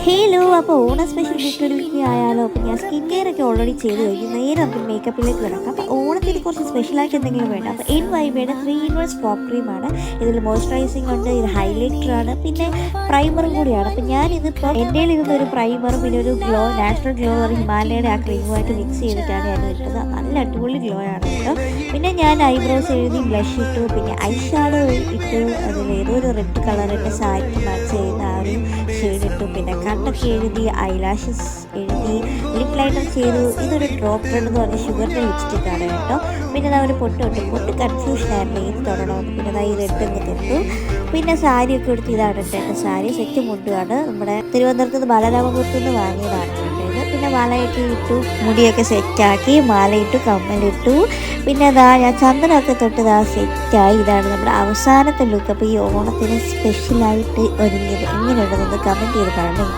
Hello, അപ്പോൾ ഓണ special വീട്ടിലേക്ക് ആയാലോ? അപ്പോൾ ഞാൻ സ്കിൻ കെയർ ഒക്കെ ഓൾറെഡി ചെയ്ത് കഴിഞ്ഞു. നേരെ നമുക്ക് മേക്കപ്പിലേക്ക് കിടക്കാം. അപ്പോൾ ഓണത്തിന് കുറച്ച് സ്പെഷ്യലായിട്ട് എന്തെങ്കിലും വേണ്ട. അപ്പോൾ NYBയുടെ 3-in-1 സ്പോട്ട് ക്രീമാണ്. ഇതിൽ മോയ്സ്ചറൈസിംഗ് ഉണ്ട്, ഇത് ഹൈലൈറ്ററാണ്, പിന്നെ പ്രൈമറും കൂടിയാണ്. അപ്പോൾ ഞാനിതിപ്പോൾ എൻ്റെ ഇരുന്നൊരു പ്രൈമറും പിന്നെ ഒരു നാച്ചുറൽ ഗ്ലോ ഹിമാലയയുടെ ആ ക്രീമുമായിട്ട് മിക്സ് ചെയ്തിട്ടാണ് ഞാൻ ഇട്ടത്. നല്ല അടിപൊളി ഗ്ലോ ആണ് കേട്ടോ. പിന്നെ ഞാൻ ഐബ്രോസ് എഴുതി ബ്ലഷ് ഇട്ടു, പിന്നെ ഐ ഷാഡോ ഇട്ടു. അതിൽ ഏതോ ഒരു റെഡ് കളറിൻ്റെ സാരിക്ക് മാച്ച് ചെയ്യുന്ന ആ ഒരു ഷെയ്ഡ് ഇട്ടു. പിന്നെ കണ്ണൊക്കെ എഴുതി, ഐലാഷസ് എഴുതി, ലിപ് ലൈനർ ചെയ്തു. ഇതൊരു ഡ്രോപ്പ് റെഡ് എന്ന് പറഞ്ഞ ഷുഗറിൻ്റെ ലിപ്സ്റ്റിക്കാണ് കേട്ടോ. പിന്നെ അതാ ഒരു പൊട്ട് ഇട്ടു. പൊട്ട് കൺഫ്യൂഷൻ ആയിരുന്നു ഏത് തൊടണമെന്ന്. പിന്നെ അതാ ഈ റെഡ് എന്ന് തൊട്ടു. പിന്നെ സാരിയൊക്കെ എടുത്ത് ഇതാണ് ഇട്ടേണ്ട സാരി. സെറ്റ് മുണ്ടുമാണ്. നമ്മുടെ തിരുവനന്തപുരത്ത് നിന്ന് ബാലരാമപുരത്ത് നിന്ന് വാങ്ങിയതാണ് കേട്ടത്. പിന്നെ വളയൊക്കെ ഇട്ടു, മുടിയൊക്കെ സെറ്റാക്കി, മാലയിട്ടു, കമ്മലിട്ടു. പിന്നെ അതാ ഞാൻ ചന്ദനമൊക്കെ തൊട്ടത് ആ സെറ്റായി. ഇതാണ് നമ്മുടെ അവസാനത്തെ ലുക്ക്. അപ്പോൾ ഈ ഓണത്തിന് സ്പെഷ്യലായിട്ട് ഒരുങ്ങിയത് എങ്ങനെയുണ്ടെന്ന് കമൻറ്റ് ചെയ്ത് പറയണം.